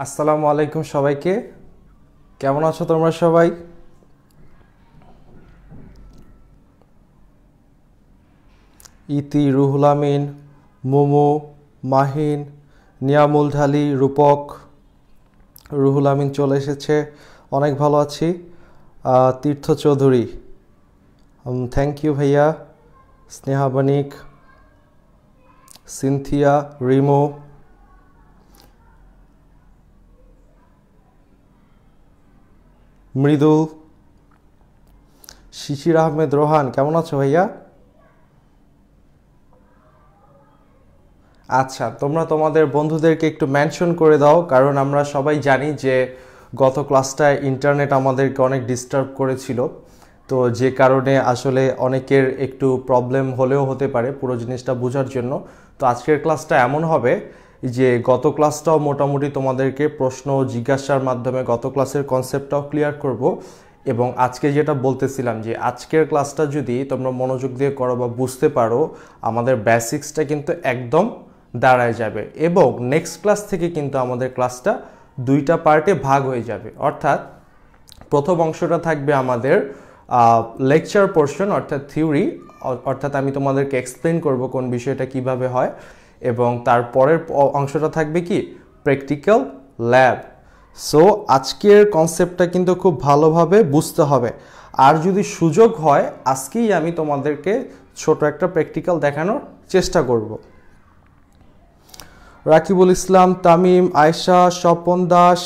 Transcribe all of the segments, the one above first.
আসসালামু আলাইকুম সবাইকে। কেমন আছো তোমরা সবাই? ইতি, রুহুল আমিন, মোমো, মাহিন, নিয়ামুল ঢালি, রূপক, রুহুল আমিন চলে এসেছে, অনেক ভালো আছি। তীর্থ চৌধুরী, থ্যাংক ইউ ভাইয়া। স্নেহা বানিক, সিনথিয়া, রিমো, মৃদুল, শিশির আহমেদ রোহান, কেমন আছো ভাইয়া? আচ্ছা, তোমরা তোমাদের বন্ধুদেরকে একটু মেনশন করে দাও, কারণ আমরা সবাই জানি যে গত ক্লাসটায় ইন্টারনেট আমাদেরকে অনেক ডিস্টার্ব করেছিল, তো যে কারণে আসলে অনেকের একটু প্রবলেম হলেও হতে পারে পুরো জিনিসটা বোঝার জন্য। তো আজকের ক্লাসটা এমন হবে যে গত ক্লাসটাও মোটামুটি তোমাদেরকে প্রশ্ন জিজ্ঞাসার মাধ্যমে গত ক্লাসের কনসেপ্টটাও ক্লিয়ার করব, এবং আজকে যেটা বলতেছিলাম যে আজকের ক্লাসটা যদি তোমরা মনোযোগ দিয়ে করো বা বুঝতে পারো, আমাদের বেসিক্সটা কিন্তু একদম দাঁড়ায় যাবে, এবং নেক্সট ক্লাস থেকে কিন্তু আমাদের ক্লাসটা দুইটা পার্টে ভাগ হয়ে যাবে। অর্থাৎ প্রথম অংশটা থাকবে আমাদের লেকচার পোর্শন, অর্থাৎ থিওরি, অর্থাৎ আমি তোমাদেরকে এক্সপ্লেন করব কোন বিষয়টা কিভাবে হয়, এবং তারপরের অংশটা থাকবে কি প্র্যাকটিক্যাল ল্যাব। সো আজকের কনসেপ্টটা কিন্তু খুব ভালোভাবে বুঝতে হবে, আর যদি সুযোগ হয় আজকেই আমি তোমাদেরকে ছোট একটা প্র্যাকটিক্যাল দেখানোর চেষ্টা করব। রাকিবুল ইসলাম, তামিম, আয়শা, স্বপন দাস,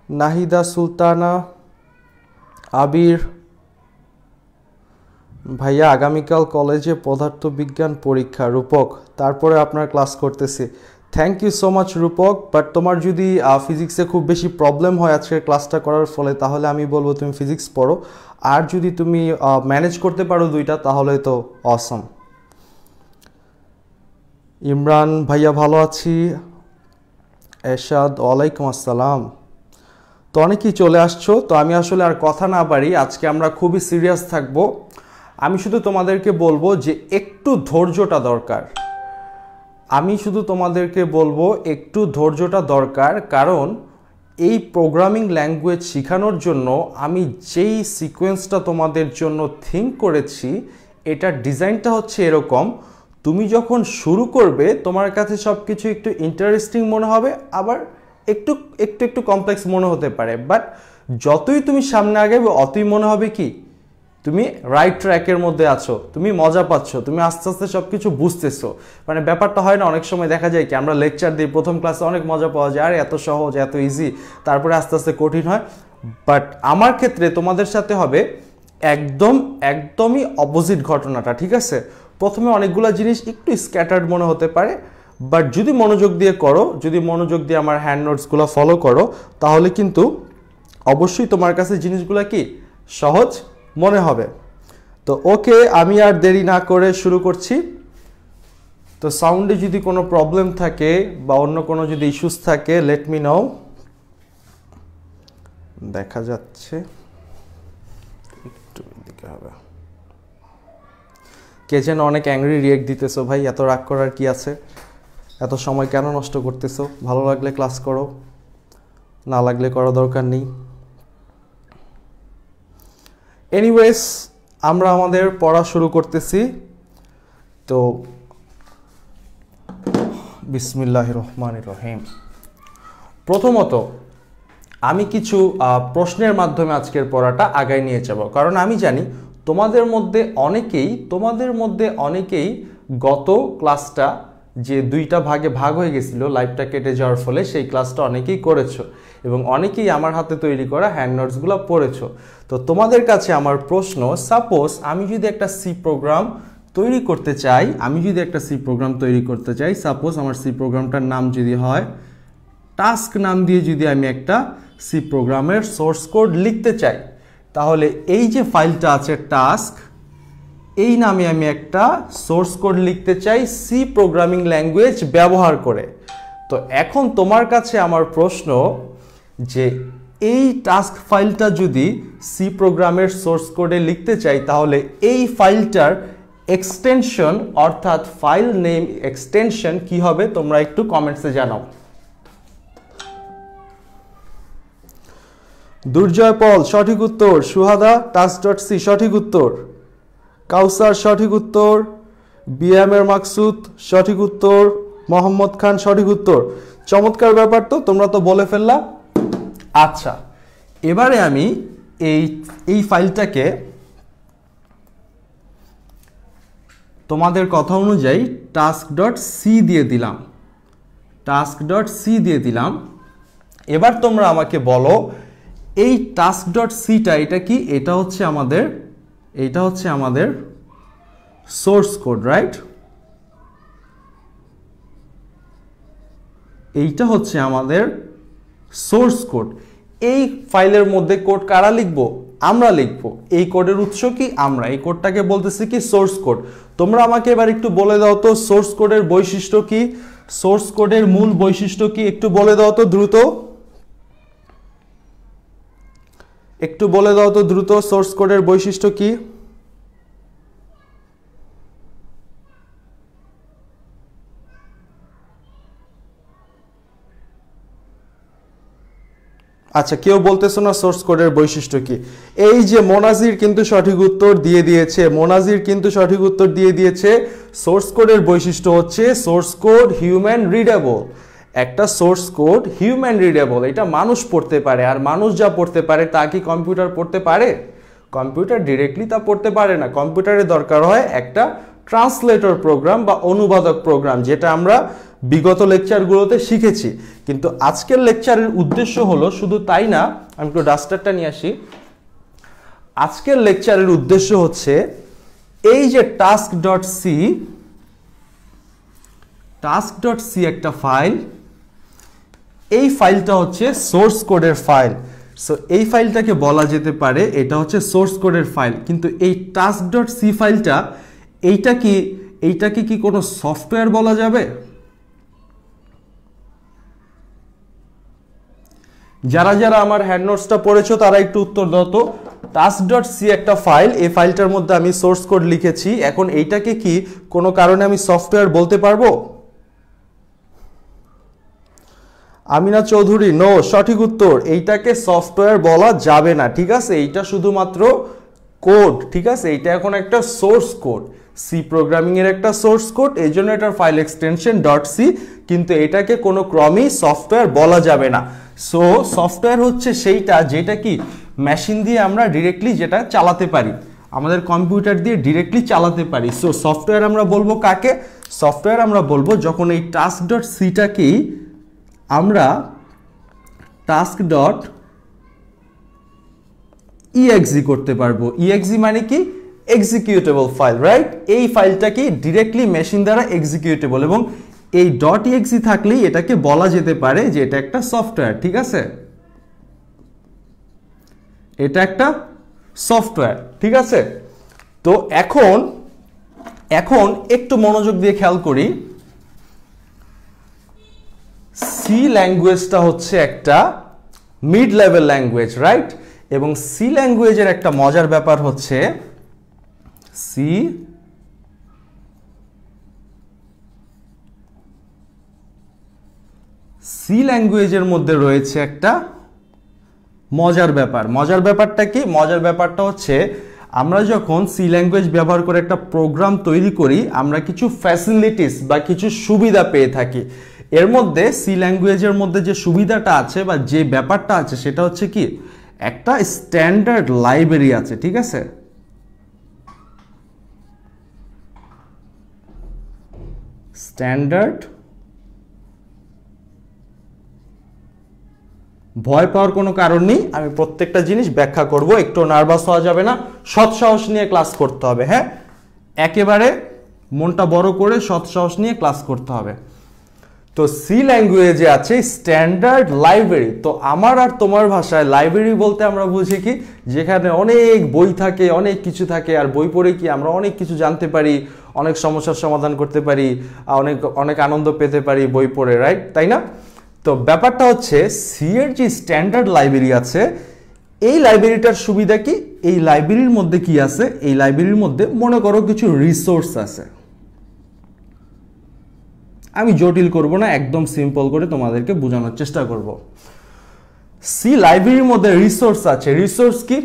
নাহিদা সুলতানা, আবির ভাইয়া, আগামীকাল কলেজে পদার্থবিজ্ঞান পরীক্ষা। রূপক, তারপরে আপনার ক্লাস করতেছি। Thank you so much Rupak, but তোমার যদি ফিজিক্সে খুব বেশি প্রবলেম হয় আজকের ক্লাসটা করার ফলে, তাহলে আমি বলবো তুমি ফিজিক্স পড়ো, আর যদি তুমি ম্যানেজ করতে পারো দুইটা তাহলে তো অসম। ইমরান ভাইয়া, ভালো আছি। এরশাদ, ওয়ালাইকুম আসসালাম। তো অনেকেই চলে আসছো, তো আমি আসলে আর কথা না বাড়ি, আজকে আমরা খুবই সিরিয়াস থাকবো। আমি শুধু তোমাদেরকে বলবো যে একটু ধৈর্যটা দরকার, আমি শুধু তোমাদেরকে বলবো একটু ধৈর্যটা দরকার, কারণ এই প্রোগ্রামিং ল্যাঙ্গুয়েজ শেখানোর জন্য আমি যেই সিকোয়েন্সটা তোমাদের জন্য থিঙ্ক করেছি, এটার ডিজাইনটা হচ্ছে এরকম: তুমি যখন শুরু করবে তোমার কাছে সব কিছু একটু ইন্টারেস্টিং মনে হবে, আবার একটু একটু একটু কমপ্লেক্স মনে হতে পারে, বাট যতই তুমি সামনে আগাবে অতই মনে হবে কি তুমি রাইট ট্র্যাকের মধ্যে আছো, তুমি মজা পাচ্ছ, তুমি আস্তে আস্তে সব কিছু বুঝতেছো। মানে ব্যাপারটা হয় না, অনেক সময় দেখা যায় কি আমরা লেকচার দিই, প্রথম ক্লাসে অনেক মজা পাওয়া যায়, আরে এত সহজ এত ইজি, তারপরে আস্তে আস্তে কঠিন হয়। বাট আমার ক্ষেত্রে তোমাদের সাথে হবে একদমই অপোজিট ঘটনাটা, ঠিক আছে? প্রথমে অনেকগুলো জিনিস একটু স্ক্যাটার্ড মনে হতে পারে, বাট যদি মনোযোগ দিয়ে করো, যদি মনোযোগ দিয়ে আমার হ্যান্ড নোটসগুলো ফলো করো, তাহলে কিন্তু অবশ্যই তোমার কাছে জিনিসগুলো কি সহজ মনে হবে। তো ওকে, আমি আর দেরি না করে শুরু করছি। তো সাউন্ডে যদি কোনো প্রবলেম থাকে বা অন্য কোনো যদি ইস্যুস থাকে, লেট মি নো। দেখা যাচ্ছে একটু দিকে হবে, কে যেন অনেক অ্যাংরি রিয়েক্ট দিতেছো। ভাই, এত রাগ করার কি আছে? এত সময় কেন নষ্ট করতেছো? ভালো লাগলে ক্লাস করো, না লাগলে করা দরকার নেই। এনিওয়েজ, আমরা আমাদের পড়া শুরু করতেছি। তো বিসমিল্লাহির রহমানির রহিম। প্রথমত আমি কিছু প্রশ্নের মাধ্যমে আজকের পড়াটা আগায় নিয়ে যাব, কারণ আমি জানি তোমাদের মধ্যে অনেকেই গত ক্লাসটা যে দুইটা ভাগে ভাগ হয়ে গেছিল লাইভটা কেটে যাওয়ার ফলে, সেই ক্লাসটা অনেকেই করেছো, এবং অনেকেই আমার হাতে তৈরি করা হ্যান্ড নোটসগুলো পড়েছো। তো তোমাদের কাছে আমার প্রশ্ন, সাপোজ আমি যদি একটা সি প্রোগ্রাম তৈরি করতে চাই, সাপোজ আমার সি প্রোগ্রামটার নাম যদি হয় টাস্ক, নাম দিয়ে যদি আমি একটা সি প্রোগ্রামের সোর্স কোড লিখতে চাই, তাহলে এই যে ফাইলটা আছে টাস্ক, এই নামে আমি একটা সোর্স কোড লিখতে চাই সি প্রোগ্রামিং ল্যাঙ্গুয়েজ ব্যবহার করে। তো এখন তোমার কাছে আমার প্রশ্ন যে এই টাস্ক ফাইলটা যদি সি প্রোগ্রামের সোর্স কোডে লিখতে চাই, তাহলে এই ফাইলটার এক্সটেনশন অর্থাৎ ফাইল নেম এক্সটেনশন কি হবে? তোমরা একটু কমেন্টসে জানাও। দুর্জয় পল সঠিক উত্তর, সুহাদা task.c সঠিক উত্তর, কাউসার সঠিক উত্তর, বিএমের মাকসুদ সঠিক উত্তর, মোহাম্মদ খান সঠিক উত্তর। চমৎকার ব্যাপার, তো তোমরা তো বলে ফেললা। আচ্ছা, এবারে আমি এই ফাইলটাকে তোমাদের কথা অনুযায়ী task.c দিয়ে দিলাম, task.c দিয়ে দিলাম। এবার তোমরা আমাকে বলো এই task.cটা এটা কি? এটা হচ্ছে আমাদের সোর্স কোড, রাইট? এইটা হচ্ছে আমাদের সোর্স কোড। এই ফাইলের মধ্যে কোড কারা লিখবো? আমরা লিখবো। এই কোডের উৎস কি? আমরা। এই কোডটাকে বলতেছি কি? Source code. তোমরা আমাকে এবার একটু বলে দাও তো সোর্স কোডের বৈশিষ্ট্য কি, সোর্স কোডের মূল বৈশিষ্ট্য কি, একটু বলে দাও তো দ্রুত, একটু বলে দাও তো দ্রুত সোর্স কোডের বৈশিষ্ট্য কি? আচ্ছা, কেউ বলতেছো না সোর্স কোডের বৈশিষ্ট্য কি? এই যে মোনাজির কিন্তু সঠিক উত্তর দিয়ে দিয়েছে, মোনাজির কিন্তু সঠিক উত্তর দিয়ে দিয়েছে। সোর্স কোডের বৈশিষ্ট্য হচ্ছে সোর্স কোড হিউম্যান রিডেবল। একটা সোর্স কোড হিউম্যান রিডেবল, এটা মানুষ পড়তে পারে। আর মানুষ যা পড়তে পারে তা কি কম্পিউটার পড়তে পারে? কম্পিউটার ডিরেক্টলি তা পড়তে পারে না। কম্পিউটারের দরকার হয় একটা ট্রান্সলেটর প্রোগ্রাম বা অনুবাদক প্রোগ্রাম, যেটা আমরা বিগত লেকচারগুলোতে শিখেছি। কিন্তু আজকের লেকচারের উদ্দেশ্য হলো শুধু তাই না, আমি একটু ডাস্টারটা নিয়ে আসি। আজকের লেকচারের উদ্দেশ্য হচ্ছে এই যে task.c একটা ফাইল, এই ফাইলটা হচ্ছে সোর্স কোডের ফাইল। সো এই ফাইলটাকে বলা যেতে পারে এটা হচ্ছে সোর্স কোডের ফাইল। কিন্তু এই task.c ফাইলটা এইটাকে কি কোনো সফটওয়্যার বলা যাবে? যারা যারা আমার হ্যান্ড নোটসটা পড়েছো তারা একটু উত্তর দাও তো। task.c একটা ফাইল, এই ফাইলটার মধ্যে আমি সোর্স কোড লিখেছি। এখন এইটাকে কি কোনো কারণে আমি সফটওয়্যার বলতে পারবো? আমিনা চৌধুরী নো, সঠিক উত্তর। এইটাকে সফটওয়্যার বলা যাবে না, ঠিক আছে? এইটা শুধুমাত্র কোড, ঠিক আছে? এইটা এখন একটা সোর্স কোড, সি প্রোগ্রামিং এর একটা সোর্স কোড, এই জন্য এটার ফাইল এক্সটেনশন .c, কিন্তু এটাকে কোনো ক্রমেই সফটওয়্যার বলা যাবে না। সো সফটওয়্যার হচ্ছে সেইটা যেটা কি মেশিন দিয়ে আমরা ডিরেক্টলি যেটা চালাতে পারি, আমাদের কম্পিউটার দিয়ে ডিরেক্টলি চালাতে পারি। সো সফটওয়্যার আমরা বলবো কাকে? সফটওয়্যার আমরা বলবো যখন এই task.c-টাকেই আমরা task.exe করতে পারবো। exe মানে কি? Executable file, right? এই ফাইলটা কি ডিরেক্টলি মেশিন দ্বারা এক্সিকিউটেবল, এবং এই .exe থাকলেই এটাকে বলা যেতে পারে যে এটা একটা সফটওয়্যার, ঠিক আছে? এটা একটা সফটওয়্যার, ঠিক আছে? তো এখন একটু মনোযোগ দিয়ে খেয়াল করি। সি ল্যাঙ্গুয়েজটা হচ্ছে একটা মিড লেভেল ল্যাঙ্গুয়েজ, রাইট? এবং সি ল্যাঙ্গুয়েজের একটা মজার ব্যাপার হচ্ছে সি ল্যাঙ্গুয়েজের মধ্যে রয়েছে একটা মজার ব্যাপার। মজার ব্যাপারটা কি? মজার ব্যাপারটা হচ্ছে আমরা যখন সি ল্যাঙ্গুয়েজ ব্যবহার করে একটা প্রোগ্রাম তৈরি করি, আমরা কিছু ফ্যাসিলিটিস বা কিছু সুবিধা পেয়ে থাকি। এর মধ্যে সি ল্যাঙ্গুয়েজের মধ্যে যে সুবিধাটা আছে বা যে ব্যাপারটা আছে সেটা হচ্ছে কি একটা স্ট্যান্ডার্ড লাইব্রেরি আছে, ঠিক আছে? স্ট্যান্ডার্ড, ভয় পাওয়ার কোনো কারণ নেই, আমি প্রত্যেকটা জিনিস ব্যাখ্যা করব, একটু নার্ভাস হওয়া যাবে না, সৎ সাহস নিয়ে ক্লাস করতে হবে। হ্যাঁ, একেবারে মনটা বড় করে সৎ সাহস নিয়ে ক্লাস করতে হবে। তো সি ল্যাঙ্গুয়েজে আছে স্ট্যান্ডার্ড লাইব্রেরি। তো আমার আর তোমার ভাষায় লাইব্রেরি বলতে আমরা বুঝি কি, যেখানে অনেক বই থাকে, অনেক কিছু থাকে, আর বই পড়ে কি আমরা অনেক কিছু জানতে পারি, অনেক সমস্যার সমাধান করতে পারি, অনেক অনেক আনন্দ পেতে পারি বই পড়ে, রাইট? তাই না? তো ব্যাপারটা হচ্ছে সি এর যে স্ট্যান্ডার্ড লাইব্রেরি আছে, এই লাইব্রেরিটার সুবিধা কি? এই লাইব্রেরির মধ্যে কি আছে? এই লাইব্রেরির মধ্যে মনে করো কিছু রিসোর্স আছে। আমি জটিল করব না, একদম সিম্পল করে তোমাদেরকে বোঝানোর চেষ্টা করব। সি লাইব্রেরির মধ্যে রিসোর্স আছে। রিসোর্স কি?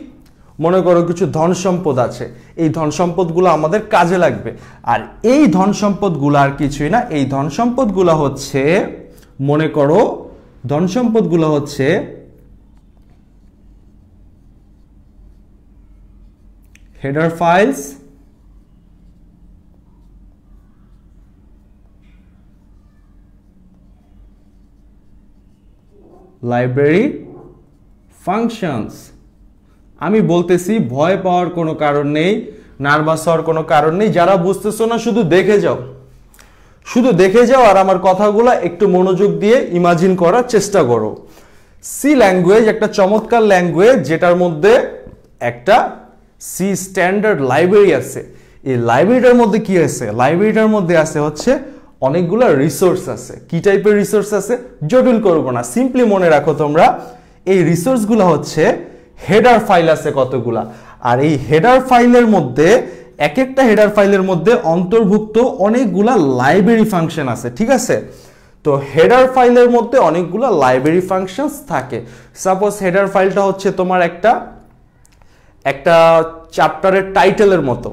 মনে করো কিছু ধন সম্পদ আছে, এই ধন সম্পদগুলো আমাদের কাজে লাগবে। আর এই ধন সম্পদগুলো আর কিছুই না, এই ধন সম্পদগুলো হচ্ছে, মনে করো ধন সম্পদগুলো হচ্ছে হেডার ফাইলস, লাইব্রেরি ফাংশনস। আমি বলতেছি, ভয় পাওয়ার কোনো কারণ নেই, নার্ভাস হওয়ার কোনো কারণ নেই। যারা বুঝতেছো না শুধু দেখে যাও, শুধু দেখে যাও আর আমার কথাগুলো একটু মনোযোগ দিয়ে ইমাজিন করার চেষ্টা করো। সি ল্যাঙ্গুয়েজ একটা চমৎকার ল্যাঙ্গুয়েজ, যেটার মধ্যে একটা সি স্ট্যান্ডার্ড লাইব্রেরি আছে। এই লাইব্রেরিটার মধ্যে কি আছে? লাইব্রেরিটার মধ্যে আছে হচ্ছে অনেকগুলো রিসোর্স আছে। কি টাইপের রিসোর্স আছে? জটিল করবো না, সিম্পলি মনে রাখো তোমরা। এই রিসোর্সগুলো হচ্ছে হেডার ফাইল আছে কতগুলা, আর এই হেডার ফাইলের মধ্যে এক একটা হেডার ফাইলের মধ্যে অন্তর্ভুক্ত অনেকগুলা লাইব্রেরি ফাংশন আছে, ঠিক আছে? তো হেডার ফাইলের মধ্যে অনেকগুলা লাইব্রেরি ফাংশনস থাকে। সাপোজ হেডার ফাইলটা হচ্ছে তোমার একটা চ্যাপ্টারের টাইটেলের মতো।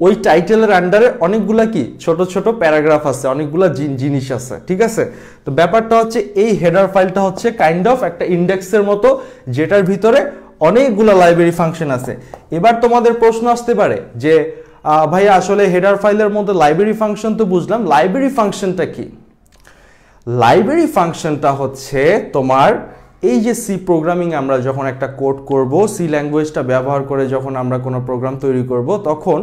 ওই টাইটেলের আন্ডারে অনেকগুলা কি ছোট ছোট প্যারাগ্রাফ আছে, অনেকগুলা জিনিস আছে, ঠিক আছে? তো ব্যাপারটা হচ্ছে এই হেডার ফাইলটা হচ্ছে কাইন্ড অফ একটা ইন্ডেক্সের মতো, যেটার ভিতরে অনেকগুলো লাইব্রেরি ফাংশন আছে। এবার তোমাদের প্রশ্ন আসতে পারে যে ভাইয়া আসলে হেডার ফাইলের মধ্যে লাইব্রেরি ফাংশন তো বুঝলাম, লাইব্রেরি ফাংশনটা কি? লাইব্রেরি ফাংশনটা হচ্ছে তোমার এই যে সি প্রোগ্রামিং, আমরা যখন একটা কোড করব, সি ল্যাঙ্গুয়েজটা ব্যবহার করে যখন আমরা কোনো প্রোগ্রাম তৈরি করব, তখন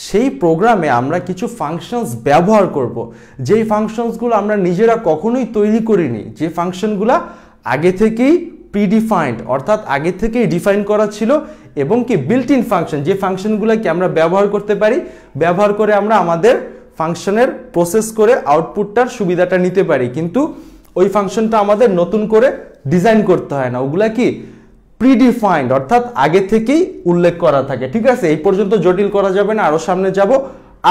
সেই প্রোগ্রামে আমরা কিছু ফাংশনস ব্যবহার করব, যেই ফাংশনসগুলো আমরা নিজেরা কখনোই তৈরি করিনি, যে ফাংশনগুলো আগে থেকেই প্রিডিফাইন্ড, অর্থাৎ আগে থেকেই ডিফাইন করা ছিল, এবং কি বিল্ট ইন ফাংশন, যে ফাংশনগুলোকে আমরা ব্যবহার করতে পারি, ব্যবহার করে আমরা আমাদের ফাংশনের প্রসেস করে আউটপুটটার সুবিধাটা নিতে পারি। কিন্তু ওই ফাংশনটা আমাদের নতুন করে ডিজাইন করতে হয় না, ওগুলা কি প্রিডিফাইন্ড, অর্থাৎ আগে থেকেই উল্লেখ করা থাকে, ঠিক আছে? এই পর্যন্ত জটিল করা যাবে না, আরো সামনে যাব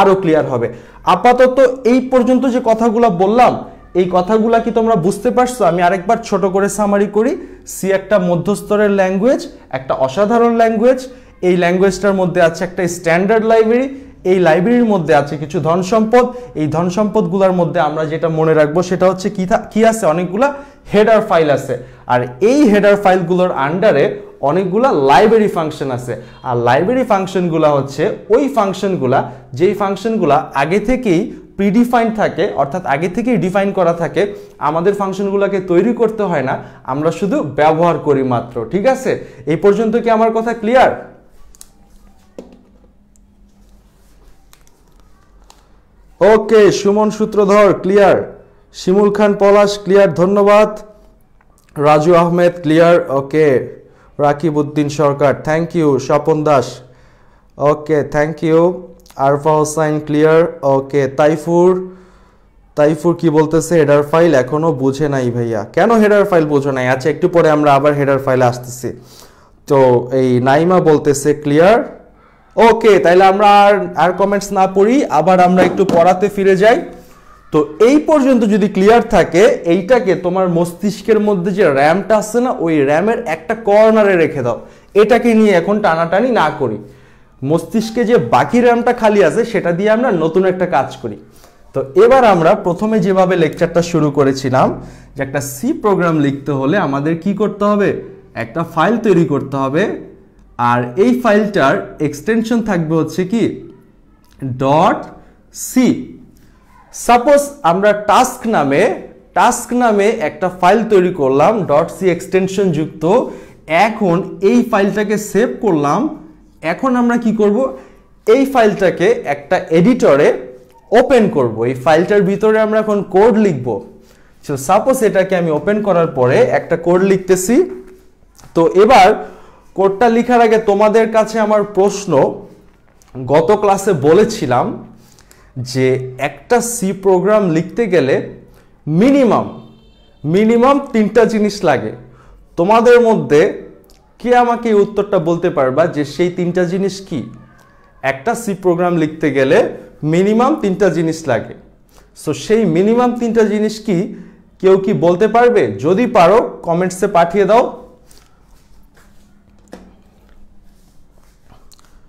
আরো ক্লিয়ার হবে। আপাতত এই পর্যন্ত যে কথাগুলো বললাম, এই কথাগুলা কি তোমরা বুঝতে পারছো? আমি আরেকবার ছোট করে সামারি করি। সি একটা মধ্যস্তরের ল্যাঙ্গুয়েজ, একটা অসাধারণ ল্যাঙ্গুয়েজ। এই ল্যাঙ্গুয়েজটার মধ্যে আছে একটা স্ট্যান্ডার্ড লাইব্রেরি, এই লাইব্রেরির মধ্যে আছে কিছু ধন সম্পদ। এই ধন সম্পদগুলোর মধ্যে আমরা যেটা মনে রাখবো সেটা হচ্ছে কি আছে? অনেকগুলা হেডার ফাইল আছে, আর এই হেডার ফাইলগুলোর আন্ডারে অনেকগুলা লাইব্রেরি ফাংশন আছে। আর লাইব্রেরি ফাংশনগুলা হচ্ছে ওই ফাংশনগুলা, যেই ফাংশনগুলা আগে থেকেই প্রিডিফাইন থাকে, অর্থাৎ আগে থেকেই ডিফাইন করা থাকে, আমাদের ফাংশনগুলোকে তৈরি করতে হয় না, আমরা শুধু ব্যবহার করি মাত্র, ঠিক আছে? এই পর্যন্ত কি আমার কথা clear? Okay, Sumon Sutradhar clear, Shimul Khan Palash clear, ধন্যবাদ। Raju Ahmed clear, okay. Rakib Uddin Sarkar thank you. Swapan Das okay thank you. Arfa Hossain clear, okay. Taifur কি বলতেছে? হেডার ফাইল এখনো বুঝে নাই ভাইয়া। কেন হেডার ফাইল বুঝো নাই? আচ্ছা, একটু পরে আমরা আবার হেডার ফাইলে আসতেছি। তো এই নাইমা বলতেছে ক্লিয়ার, ওকে। তাইলে আমরা আর কমেন্টস না পড়ি, আবার আমরা একটু পড়াতে ফিরে যাই। তো এই পর্যন্ত যদি ক্লিয়ার থাকে, এইটাকে তোমার মস্তিষ্কের মধ্যে যে র্যামটা আছে না, ওই র্যামের একটা কর্নারে রেখে দাও। এটাকে নিয়ে এখন টানাটানি না করি, মস্তিষ্কে যে বাকি র্যামটা খালি আছে সেটা দিয়ে আমরা নতুন একটা কাজ করি। তো এবার আমরা প্রথমে যেভাবে লেকচারটা শুরু করেছিলাম, যে একটা সি প্রোগ্রাম লিখতে হলে আমাদের কি করতে হবে? একটা ফাইল তৈরি করতে হবে, আর এই ফাইলটার এক্সটেনশন থাকবে হচ্ছে কি .c। সাপোজ আমরা টাস্ক নামে একটা ফাইল তৈরি করলাম .c এক্সটেনশন যুক্ত। এখন এই ফাইলটাকে সেভ করলাম। এখন আমরা কি করব? এই ফাইলটাকে একটা এডিটরে ওপেন করব। এই ফাইলটার ভিতরে আমরা এখন কোড লিখব। সো সাপোজ এটাকে আমি ওপেন করার পরে একটা কোড লিখতেছি। তো এবার কোডটা লেখার আগে তোমাদের কাছে আমার প্রশ্ন, গত ক্লাসে বলেছিলাম যে একটা সি প্রোগ্রাম লিখতে গেলে মিনিমাম 3টা জিনিস লাগে। তোমাদের মধ্যে কে আমাকে এই উত্তরটা বলতে পারবা যে সেই 3টা জিনিস কি? একটা সি প্রোগ্রাম লিখতে গেলে মিনিমাম 3টা জিনিস লাগে। সো সেই মিনিমাম 3টা জিনিস কি কেউ কি বলতে পারবে? যদি পারো কমেন্টসে পাঠিয়ে দাও।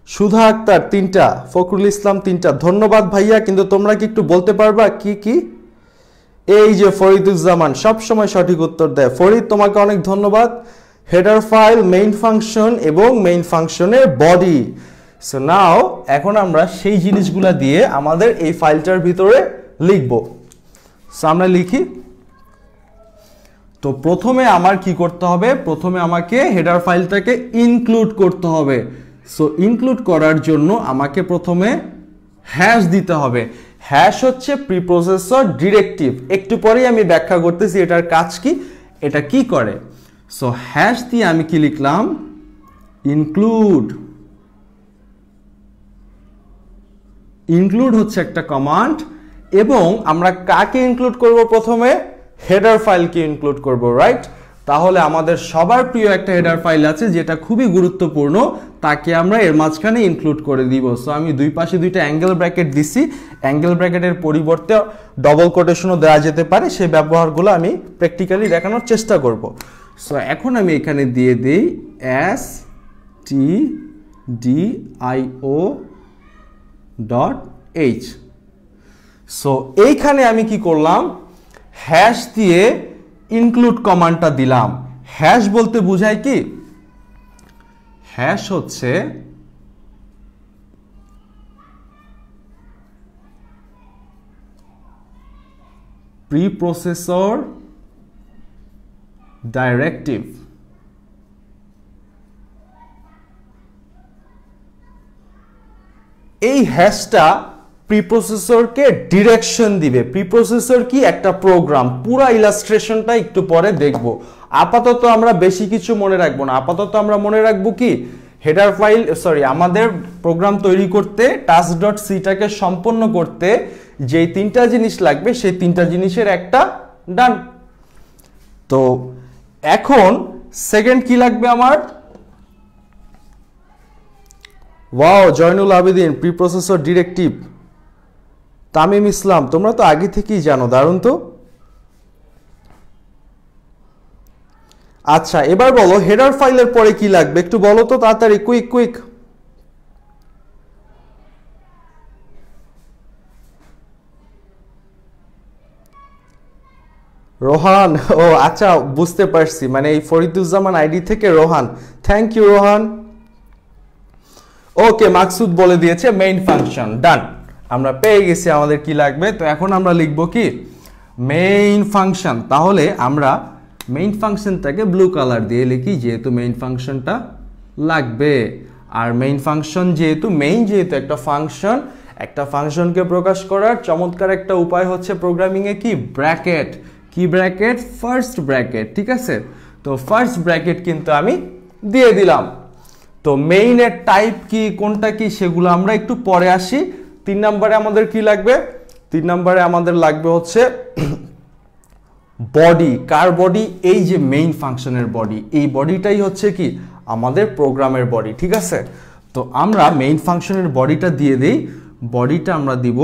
সুধা আক্তার 3টা, ফখরুল ইসলাম 3টা, ধন্যবাদ ভাইয়া। কিন্তু তোমরা কি একটু বলতে পারবা কি কি? এই যে ফরিদুজ্জামান সব সময় সঠিক উত্তর দেয়। ফরিদ, তোমাকে অনেক ধন্যবাদ। হেডার ফাইল, মেইন ফাংশন এবং মেইন ফাংশনের বডি। সো নাও এখন আমরা সেই জিনিসগুলা দিয়ে আমাদের এই ফাইলটার ভিতরে লিখব। সো আমরা লিখি। তো প্রথমে আমার কি করতে হবে? প্রথমে আমাকে হেডার ফাইলটাকে ইনক্লুড করতে হবে। সো ইনক্লুড করার জন্য আমাকে প্রথমে হ্যাশ দিতে হবে। হ্যাশ হচ্ছে প্রিপ্রসেসর ডিরেক্টিভ। একটু পরেই আমি ব্যাখ্যা করতেছি এটার কাজ কি, এটা কি করে। সো হ্যাশ দিয়ে আমি কি লিখলাম? ইনক্লুড। ইনক্লুড হচ্ছে একটা কমান্ড এবং আমরা কাকে ইনক্লুড করব? প্রথমে হেডার ফাইলকে ইনক্লুড করব, রাইট? তাহলে আমাদের সবার প্রিয় একটা হেডার ফাইল আছে যেটা খুবই গুরুত্বপূর্ণ, তাকে আমরা এর মাঝখানে ইনক্লুড করে দিব। সো আমি দুই পাশে দুইটা অ্যাঙ্গেল ব্র্যাকেট দিছি। অ্যাঙ্গেল ব্র্যাকেটের পরিবর্তে ডবল কোটেশনও দেওয়া যেতে পারে, সেই ব্যবহারগুলো আমি প্র্যাকটিক্যালি দেখানোর চেষ্টা করব। সো এখন আমি এখানে দিয়ে দিই stdio.h। সো এইখানে আমি কি করলাম? হ্যাশ দিয়ে ইনক্লুড কমান্ডটা দিলাম। হ্যাশ বলতে বোঝায় কি? হ্যাশ হচ্ছে প্রিপ্রসেসর ডাইরেক্টিভ। এই হ্যাশটা প্রিপ্রসেসরকে ডিরেকশন দিবে। প্রিপ্রসেসর কি? একটা প্রোগ্রাম। পুরো ইলাস্ট্রেশনটা একটু পরে দেখব। আপাতত আমরা বেশি কিছু মনে রাখবো না। আপাতত আমরা মনে রাখবো কি? হেডার ফাইল, আমাদের প্রোগ্রাম তৈরি করতে task.c-টাকে সম্পন্ন করতে যেই 3টা জিনিস লাগবে সেই 3টা জিনিসের একটা ডান। তো এখন সেকেন্ড কি লাগবে আমার? Wow, Zainul Abedin, preprocessor directive. Tamim Islam, তোমরা তো আগে থেকেই জানো, দারুণ তো। আচ্ছা, এবার বলো হেডার ফাইলের পরে কি লাগবে? একটু বলো তো তাড়াতাড়ি, কুইক কুইক। রোহান, ও আচ্ছা বুঝতে পারছি, মানে এই ফরিদুজ্জামান আইডি থেকে Rohan. Thank you Rohan. Okay, Maksud বলে দিয়েছে মেইন ফাংশন। ডান, আমরা পেয়ে গেছি আমাদের কি লাগবে। তো এখন আমরা লিখব কি? Main function. তাহলে আমরা মেইন ফাংশনটাকে ব্লু কালার দিয়ে লিখি, যেহেতু মেইন ফাংশনটা লাগবে। আর মেইন ফাংশন যেহেতু একটা ফাংশন, একটা ফাংশনকে প্রকাশ করার চমৎকার একটা উপায় হচ্ছে প্রোগ্রামিংয়ে কি? ব্র্যাকেট। কি ব্র্যাকেট? First bracket. ঠিক আছে, তো ফার্স্ট ব্র্যাকেট কিন্তু আমি দিয়ে দিলাম। তো মেইনের টাইপ কি, কোনটা কি, সেগুলো আমরা একটু পরে আসি। 3 নম্বরে আমাদের কি লাগবে? 3 নম্বরে আমাদের লাগবে হচ্ছে বডি। কার বডি? এই যে মেইন ফাংশনের বডি। এই বডিটাই হচ্ছে কি? আমাদের প্রোগ্রামের বডি। ঠিক আছে, তো আমরা মেইন ফাংশনের বডিটা দিয়ে দেই। বডিটা আমরা দিব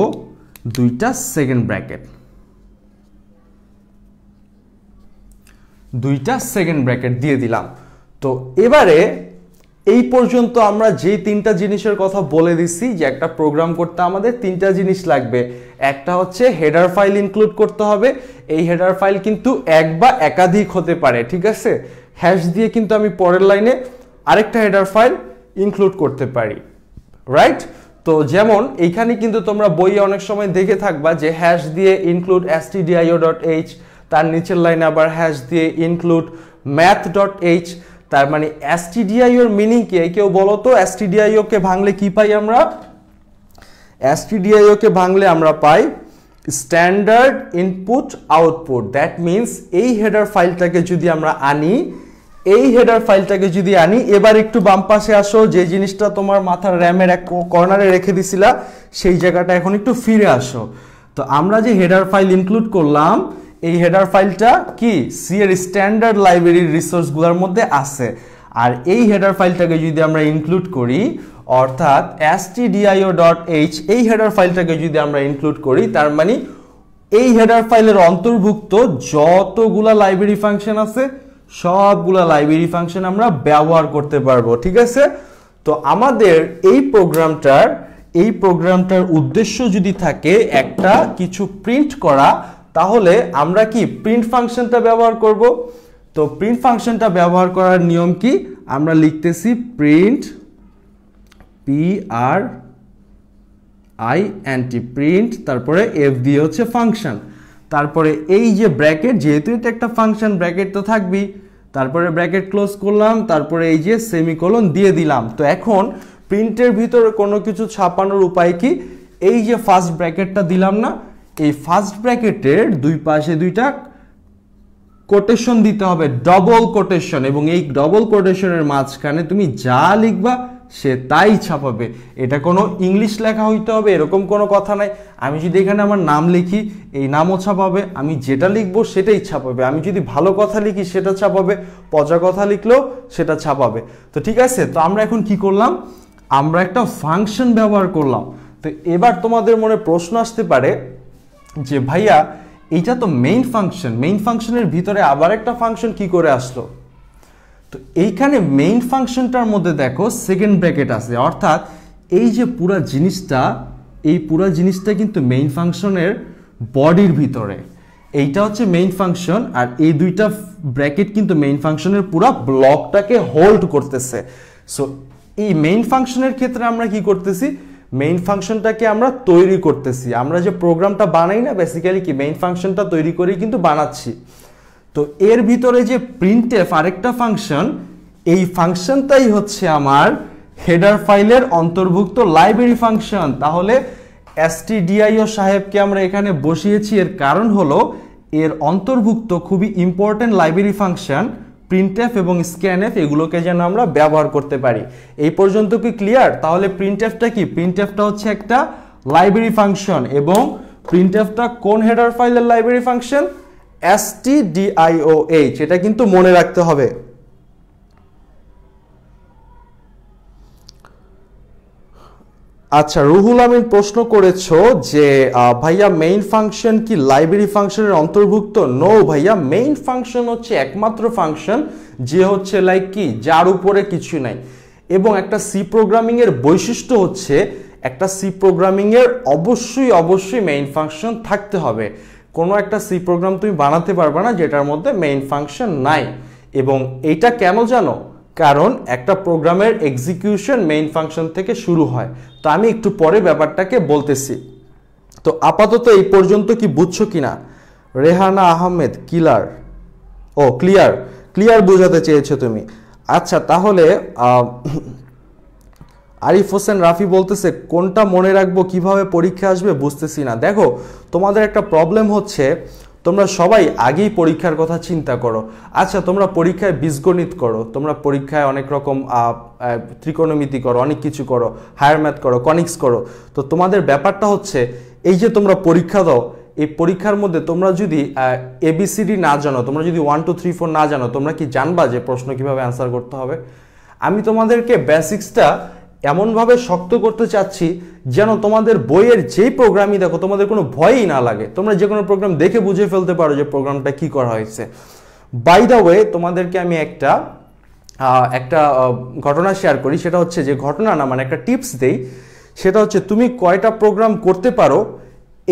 2টা সেকেন্ড ব্র্যাকেট। 2টা সেকেন্ড ব্র্যাকেট দিয়ে দিলাম। তো এবারে এই পর্যন্ত আমরা যে 3টা জিনিসের কথা বলে দিচ্ছি, যে একটা প্রোগ্রাম করতে আমাদের 3টা জিনিস লাগবে। একটা হচ্ছে হেডার ফাইল ইনক্লুড করতে হবে। এই হেডার ফাইল কিন্তু এক বা একাধিক হতে পারে। ঠিক আছে, হ্যাশ দিয়ে কিন্তু আমি পরের লাইনে আরেকটা হেডার ফাইল ইনক্লুড করতে পারি, রাইট? তো যেমন এইখানে কিন্তু তোমরা বইয়ে অনেক সময় দেখে থাকবা যে হ্যাশ দিয়ে ইনক্লুড stdio.h, তার নিচের লাইনে আবার হ্যাশ দিয়ে ইনক্লুড math.h। তার মানে stdio এর মিনিং কি? কেউ বলো তো, stdio কে ভাঙলে কি পাই আমরা? stdio কে ভাঙলে আমরা পাই standard input output. That means এই হেডার ফাইলটাকে যদি আমরা আনি, এবার একটু বাম পাশে আসো, যে জিনিসটা তোমার মাথার র্যামের এক কর্নারে রেখে দিছিলা সেই জায়গাটা এখন একটু ফিরে আসো। তো আমরা যে হেডার ফাইল ইনক্লুড করলাম, এই হেডার ফাইলটা কি? সি এর স্ট্যান্ডার্ড লাইব্রেরির রিসোর্সগুলোর মধ্যে আছে। আর এই হেডার ফাইলটাকে যদি আমরা ইনক্লুড করি, অর্থাৎ stdio.h, এই হেডার ফাইলটাকে যদি আমরা ইনক্লুড করি, তার মানে এই হেডার ফাইলের অন্তর্ভুক্ত যতগুলা লাইব্রেরি ফাংশন আছে সবগুলা লাইব্রেরি ফাংশন আমরা ব্যবহার করতে পারবো, ঠিক আছে। তো আমাদের এই প্রোগ্রামটার উদ্দেশ্য যদি থাকে একটা কিছু প্রিন্ট করা, তাহলে আমরা কি প্রিন্ট ফাংশনটা ব্যবহার করব। তো প্রিন্ট ফাংশনটা ব্যবহার করার নিয়ম কি, আমরা লিখতেছি প্রিন্ট PRINT প্রিন্ট, তারপরে F দিয়ে হচ্ছে ফাংশন, তারপরে এই যে ব্র্যাকেট, যেহেতু এটা একটা ফাংশন ব্র্যাকেট তো থাকবেই, তারপরে ব্র্যাকেট ক্লোজ করলাম, তারপরে এই যে সেমিকোলন দিয়ে দিলাম। তো এখন প্রিন্টের ভিতরে কোনো কিছু ছাপানোর উপায় কি, এই যে ফার্স্ট ব্র্যাকেটটা দিলাম না, এই ফার্স্ট ব্র্যাকেটের দুই পাশে দুইটা কোটেশন দিতে হবে, ডবল কোটেশন, এবং এই ডবল কোটেশনের মাঝখানে তুমি যা লিখবা সে তাই ছাপাবে। এটা কোনো ইংলিশ লেখা হইতে হবে এরকম কোনো কথা নাই। আমি যদি এখানে আমার নাম লিখি, এই নামও ছাপাবে, আমি যেটা লিখবো সেটাই ছাপাবে। আমি যদি ভালো কথা লিখি সেটা ছাপাবে, পচা কথা লিখলেও সেটা ছাপাবে। তো ঠিক আছে, তো আমরা এখন কি করলাম, আমরা একটা ফাংশন ব্যবহার করলাম। তো এবার তোমাদের মনে প্রশ্ন আসতে পারে যে ভাইয়া এইটা তো মেইন ফাংশনের ভিতরে আবার একটা ফাংশন কি করে আসলো। তো এইখানে মেইন ফাংশনটার মধ্যে দেখো সেকেন্ড ব্র্যাকেট আছে, অর্থাৎ এই যে পুরা জিনিসটা কিন্তু মেইন ফাংশনের বডির ভিতরে, এইটা হচ্ছে মেইন ফাংশন, আর এই দুইটা ব্র্যাকেট কিন্তু মেইন ফাংশনের পুরা ব্লকটাকে হোল্ড করতেছে। সো এই মেইন ফাংশনের ক্ষেত্রে আমরা কি করতেছি, মেইন ফাংশনটাকে আমরা তৈরি করতেছি। আমরা যে প্রোগ্রামটা বানাই না, বেসিক্যালি কি মেইন ফাংশনটা তৈরি করে কিন্তু বানাচ্ছি। তো এর ভিতরে যে প্রিন্টএফ আরেকটা ফাংশন, এই ফাংশনটাই হচ্ছে আমার হেডার ফাইলের অন্তর্ভুক্ত লাইব্রেরি ফাংশন। তাহলে stdio সাহেবকে আমরা এখানে বসিয়েছি, এর কারণ হলো এর অন্তর্ভুক্ত খুবই ইম্পর্টেন্ট লাইব্রেরি ফাংশন প্রিন্টএফ এবং স্ক্যানএফ, এগুলোকে যেন আমরা ব্যবহার করতে পারি। এই পর্যন্ত কি ক্লিয়ার? তাহলে প্রিন্টএফটা কি, প্রিন্টএফটা হচ্ছে একটা লাইব্রেরি ফাংশন, এবং প্রিন্টএফটা কোন হেডার ফাইলের লাইব্রেরি ফাংশন, stdioh, এটা কিন্তু মনে রাখতে হবে। আচ্ছা, রুহুল আমিন প্রশ্ন করেছো যে ভাইয়া মেইন ফাংশন কি লাইব্রেরি ফাংশনের অন্তর্ভুক্ত? নো ভাইয়া, মেইন ফাংশন হচ্ছে একমাত্র ফাংশন যে হচ্ছে লাইক কি যার উপরে কিছু নাই। এবং একটা সি প্রোগ্রামিং এর বৈশিষ্ট্য হচ্ছে একটা সি প্রোগ্রামিং এর অবশ্যই মেইন ফাংশন থাকতে হবে। কোনো একটা সি প্রোগ্রাম তুমি বানাতে পারবে না যেটার মধ্যে মেইন ফাংশন নাই। এবং এইটা কেন জানো? কারণ একটা প্রোগ্রামের এক্সিকিউশন মেইন ফাংশন থেকে শুরু হয়। তো আমি একটু পরে ব্যাপারটাকে বলতেছি। তো আপাতত এই পর্যন্ত কি বুঝছো কিনা? রেহানা আহমেদ ক্লিয়ার বোঝাতে চেয়েছো তুমি। আচ্ছা, তাহলে আরিফ হোসেন রাফি বলতেছে কোনটা মনে রাখবো, কিভাবে পরীক্ষা আসবে বুঝতেছি না। দেখো, তোমাদের একটা প্রবলেম হচ্ছে তোমরা সবাই আগেই পরীক্ষার কথা চিন্তা করো। আচ্ছা, তোমরা পরীক্ষায় বীজগণিত করো, তোমরা পরীক্ষায় অনেক রকম ত্রিকোণমিতি করো, অনেক কিছু করো, হায়ার ম্যাথ করো, কনিক্স করো। তো তোমাদের ব্যাপারটা হচ্ছে এই যে তোমরা পরীক্ষা দাও, এই পরীক্ষার মধ্যে তোমরা যদি ABCD না জানো, তোমরা যদি 1 2 3 4 না জানো, তোমরা কি জানবা যে প্রশ্ন কিভাবে অ্যান্সার করতে হবে? আমি তোমাদেরকে বেসিক্সটা এমনভাবে শক্ত করতে চাচ্ছি যেন তোমাদের বইয়ের যেই প্রোগ্রামই দেখো তোমাদের কোনো ভয়ই না লাগে, তোমরা যে কোনো প্রোগ্রাম দেখে বুঝে ফেলতে পারো যে প্রোগ্রামটা কি করা হয়েছে। বাই দ্য ওয়ে, তোমাদেরকে আমি একটা ঘটনা শেয়ার করি। সেটা হচ্ছে যে ঘটনা না, মানে একটা টিপস দেই। সেটা হচ্ছে তুমি কয়টা প্রোগ্রাম করতে পারো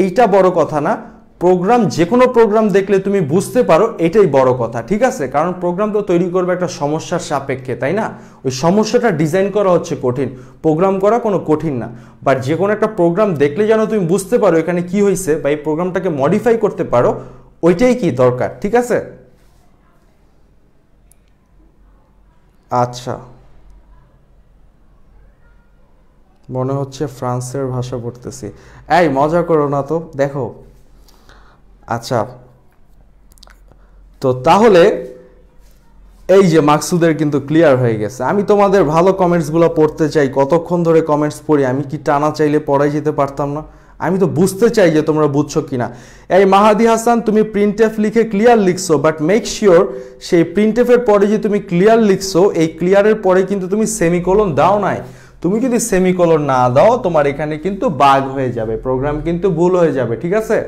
এইটা বড় কথা না, প্রোগ্রাম যে কোনো প্রোগ্রাম দেখলে তুমি বুঝতে পারো এটাই বড় কথা, ঠিক আছে? কারণ প্রোগ্রাম তো তৈরি করবে একটা সমস্যার সাপেক্ষে, তাই না? ওই সমস্যাটা ডিজাইন করা হচ্ছে কঠিন, প্রোগ্রাম করা কোনো কঠিন না। বাট যে কোনো একটা প্রোগ্রাম দেখলে যেন তুমি বুঝতে পারো এখানে কি হয়েছে বা এই প্রোগ্রামটাকে মডিফাই করতে পারো, ওইটাই কি দরকার, ঠিক আছে? আচ্ছা, মনে হচ্ছে ফ্রান্সের ভাষা পড়তেছি। এই মজা করো না তো, দেখো। আচ্ছা, তো তাহলে এই যে মাকসুদের কিন্তু ক্লিয়ার হয়ে গেছে। আমি তোমাদের ভালো কমেন্টসগুলো পড়তে চাই, কতক্ষণ ধরে কমেন্টস পড়ি, আমি কি টানা চাইলে পড়াই যেতে পারতাম না? আমি তো বুঝতে চাই যে তোমরা বুঝছো কিনা। এই মাহাদি হাসান, তুমি প্রিন্টএফ লিখে ক্লিয়ার লিখছো, বাট মেক শিওর সেই প্রিন্টএফের পরে যে তুমি ক্লিয়ার লিখছো, এই ক্লিয়ারের পরে কিন্তু তুমি সেমিকোলন দাও নাই। তুমি যদি সেমিকোলন না দাও, তোমার এখানে কিন্তু বাগ হয়ে যাবে, প্রোগ্রাম কিন্তু ভুল হয়ে যাবে, ঠিক আছে?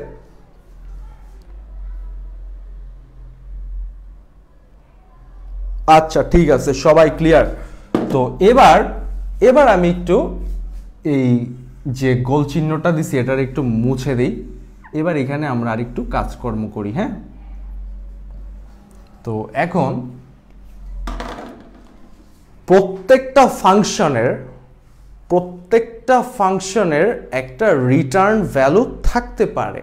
আচ্ছা ঠিক আছে, সবাই ক্লিয়ার। তো এবার এবার আমি একটু এই যে গোল চিহ্নটা দিছি এটার একটু মুছে দেই। এবার এখানে আমরা আর একটু কাজকর্ম করি। হ্যাঁ, তো এখন প্রত্যেকটা ফাংশনের একটা রিটার্ন ভ্যালু থাকতে পারে,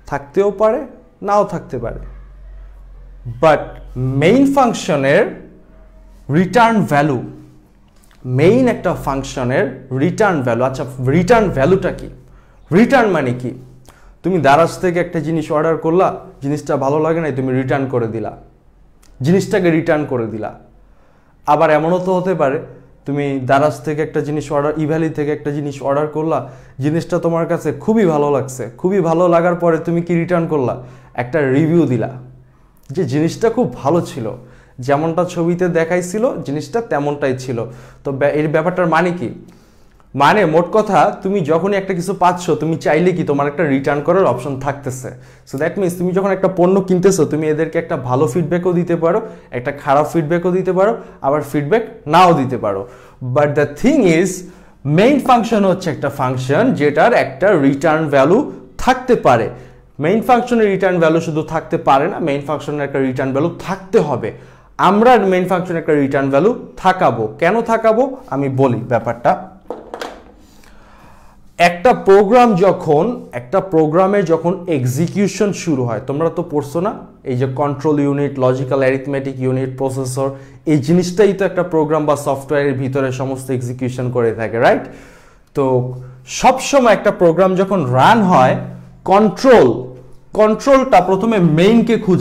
থাকতেও পারে নাও থাকতে পারে, বাট মেইন ফাংশনের রিটার্ন ভ্যালু, মেইন একটা ফাংশনের রিটার্ন ভ্যালু, আচ্ছা রিটার্ন ভ্যালুটা কি? রিটার্ন মানে কি? তুমি দারাজ থেকে একটা জিনিস অর্ডার করলা, জিনিসটা ভালো লাগে নাই, তুমি রিটার্ন করে দিলা, জিনিসটাকে রিটার্ন করে দিলা। আবার এমনও তো হতে পারে তুমি দারাজ থেকে একটা জিনিস অর্ডার, ইভ্যালি থেকে একটা জিনিস অর্ডার করলা, জিনিসটা তোমার কাছে খুবই ভালো লাগছে, খুবই ভালো লাগার পরে তুমি কি রিটার্ন করলা? একটা রিভিউ দিলা যে জিনিসটা খুব ভালো ছিল, যেমনটা ছবিতে দেখাইছিল জিনিসটা তেমনটাই ছিল। তো এর ব্যাপারটার মানে কি? মানে মোট কথা তুমি যখনই একটা কিছু পাচ্ছ, তুমি চাইলে কি তোমার একটা রিটার্ন করার অপশন থাকতেছে। সো দ্যাট মিনস তুমি যখন একটা পণ্য কিনতেছো, তুমি এদেরকে একটা ভালো ফিডব্যাকও দিতে পারো, একটা খারাপ ফিডব্যাকও দিতে পারো, আবার ফিডব্যাক নাও দিতে পারো। But the thing is, main function হচ্ছে একটা ফাংশন যেটার একটা রিটার্ন ভ্যালু থাকতে পারে। মেইন ফাংশনের রিটার্ন ভ্যালু শুধু থাকতে পারে না, মেইন ফাংশনের একটা রিটার্ন ভ্যালু থাকতে হবে। আমরা মেইন ফাংশনের একটা রিটার্ন ভ্যালু থাকাবো। কেন থাকাবো আমি বলি ব্যাপারটা। একটা প্রোগ্রামের যখন এক্সিকিউশন শুরু হয়, তোমরা তো পড়ছো না, এই যে control unit, logical arithmetic unit, processor, এই জিনিসটাই তো একটা প্রোগ্রাম বা সফটওয়্যারের ভিতরে সমস্ত এক্সিকিউশন করে থাকে, রাইট? তো সবসময় একটা প্রোগ্রাম যখন রান হয়, কন্ট্রোলটা প্রথমে মেইনকে খুঁজে